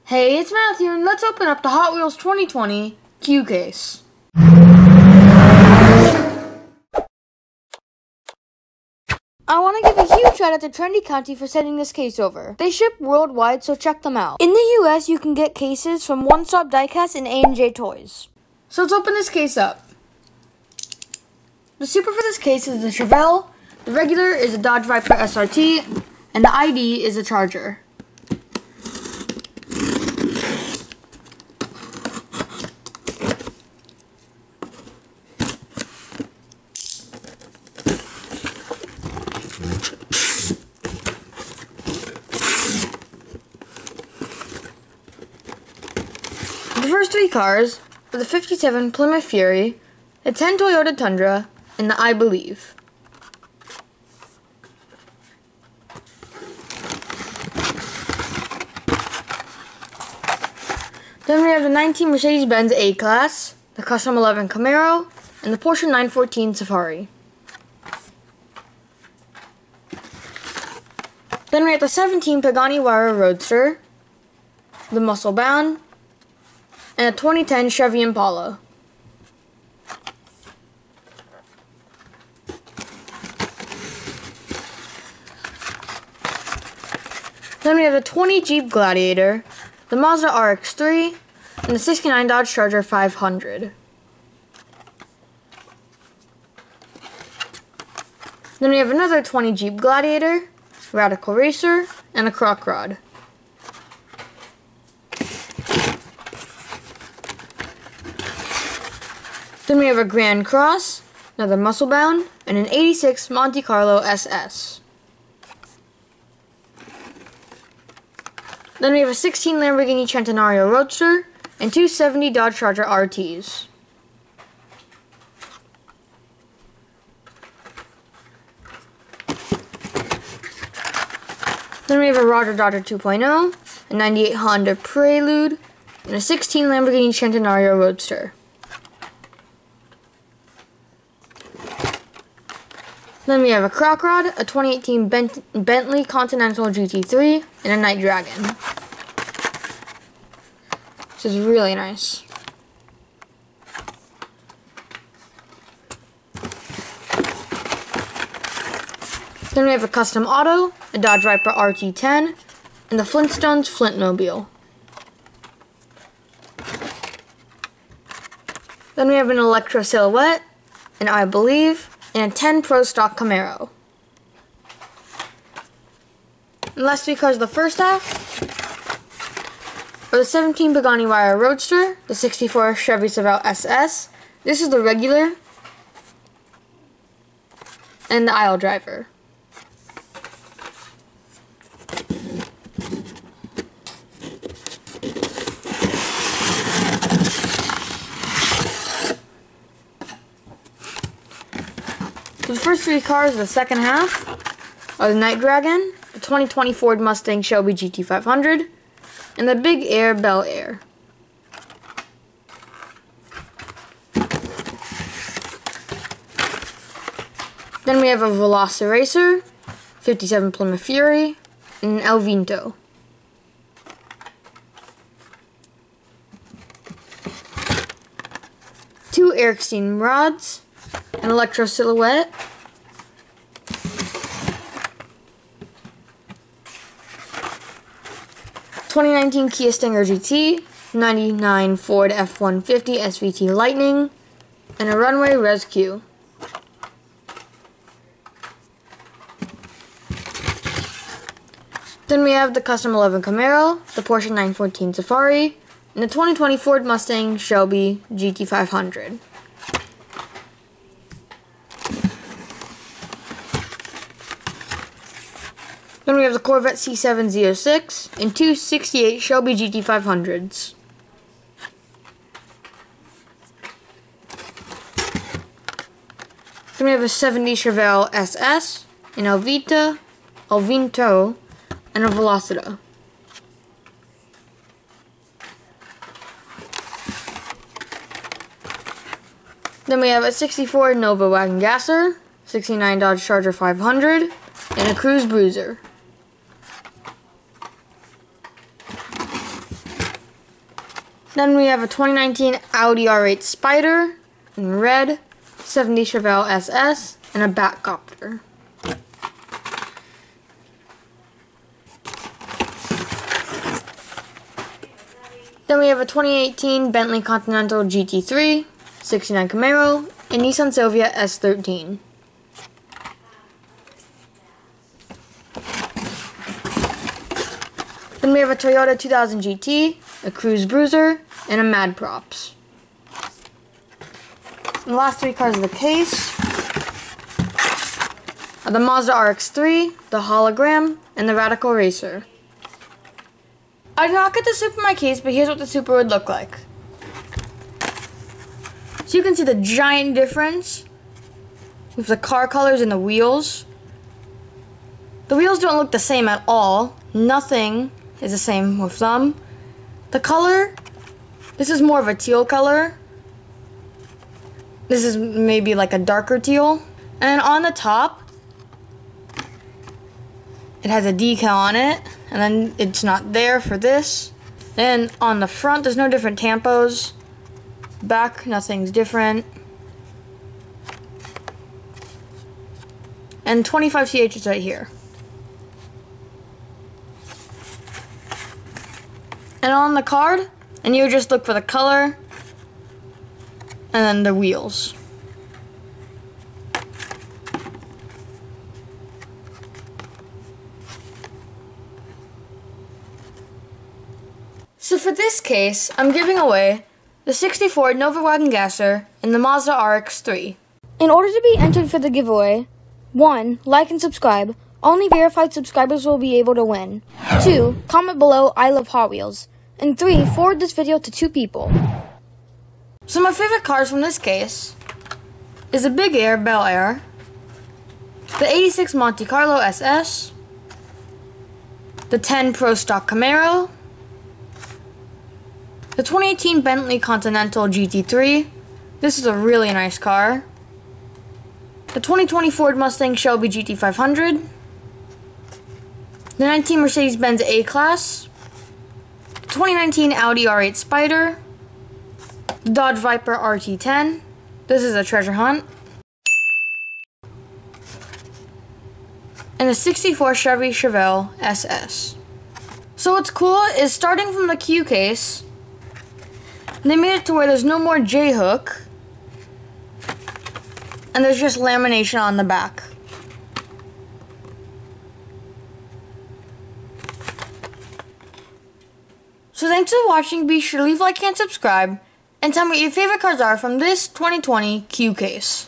Hey, it's Matthew, and let's open up the Hot Wheels 2020 Q case. I want to give a huge shout out to Trendy County for sending this case over. They ship worldwide, so check them out. In the US, you can get cases from One Stop Diecast and A&J Toys. So let's open this case up. The super for this case is the Chevelle, the regular is a Dodge Viper SRT, and the ID is a Charger. The first three cars are the 57 Plymouth Fury, the 10 Toyota Tundra, and the I Believe. Then we have the 19 Mercedes-Benz A-Class, the Custom 11 Camaro, and the Porsche 914 Safari. Then we have the 17 Pagani Huayra Roadster, the Muscle Bound, and a 2010 Chevy Impala. Then we have the 20 Jeep Gladiator, the Mazda RX-3, and the 69 Dodge Charger 500. Then we have another 20 Jeep Gladiator, Radical Racer, and a Croc Rod. Then we have a Grand Cross, another Muscle Bound, and an 86 Monte Carlo SS. Then we have a 16 Lamborghini Centenario Roadster and two 70 Dodge Charger RTs. Then we have a Roger Dodger 2.0, a 98 Honda Prelude, and a 16 Lamborghini Centenario Roadster. Then we have a Croc Rod, a 2018 Bentley Continental GT3, and a Night Dragon. This is really nice. Then we have a Custom Auto, a Dodge Viper RT10, and the Flintstones Flintmobile. Then we have an Electra Silhouette, an I Believe, and a 10 Pro Stock Camaro. And last three cars of the first half are the 17 Pagani Huayra Roadster, the 64 Chevy Chevelle SS, this is the regular, and the aisle driver. So the first three cars of the second half are the Night Dragon, the 2020 Ford Mustang Shelby GT500, and the Big Air Bel Air. Then we have a Velociracer, 57 Plymouth Fury, and an El Vinto. Two Erikstein rods, an Electro Silhouette, '19 Kia Stinger GT, '99 Ford F-150 SVT Lightning, and a Runway Res Q. Then we have the Custom 11 Camaro, the Porsche 914 Safari, and the 2020 Ford Mustang Shelby GT500. Then we have the Corvette C7 Z06 and two 68 Shelby GT500s. Then we have a 70 Chevelle SS, an Elvita, El Vinto, and a Velocita. Then we have a 64 Nova Wagon Gasser, 69 Dodge Charger 500, and a Cruise Bruiser. Then we have a 2019 Audi R8 Spider in red, 70 Chevelle SS, and a Batcopter. Then we have a 2018 Bentley Continental GT3, 69 Camaro, and Nissan Silvia S13. Then we have a Toyota 2000 GT, a Cruise Bruiser, and a Mad Props. And the last three cars of the case are the Mazda RX-3, the Hologram, and the Radical Racer. I did not get the Supra in my case, but here's what the Supra would look like. So you can see the giant difference with the car colors and the wheels. The wheels don't look the same at all. Nothing is the same with them. The color, this is more of a teal color. This is maybe like a darker teal. And on the top, it has a decal on it, and then it's not there for this. Then on the front, there's no different tampos. Back, nothing's different. And 25 CH is right here. And on the card, and you would just look for the color, and then the wheels. So for this case, I'm giving away the 64 Nova Wagon Gasser and the Mazda RX-3. In order to be entered for the giveaway, 1. Like and subscribe. Only verified subscribers will be able to win. 2. Comment below I love Hot Wheels. And 3. Forward this video to 2 people. So my favorite cars from this case is the Big Air Bel Air, the 86 Monte Carlo SS, the 10 Pro Stock Camaro, the 2018 Bentley Continental GT3, this is a really nice car. The 2020 Ford Mustang Shelby GT500. The 19 Mercedes-Benz A-Class. The 2019 Audi R8 Spider. The Dodge Viper RT10. This is a treasure hunt. And the 64 Chevy Chevelle SS. So what's cool is starting from the Q case, they made it to where there's no more J-hook, and there's just lamination on the back. So thanks for watching. Be sure to leave a like and subscribe, and tell me what your favorite cars are from this 2020 Q case.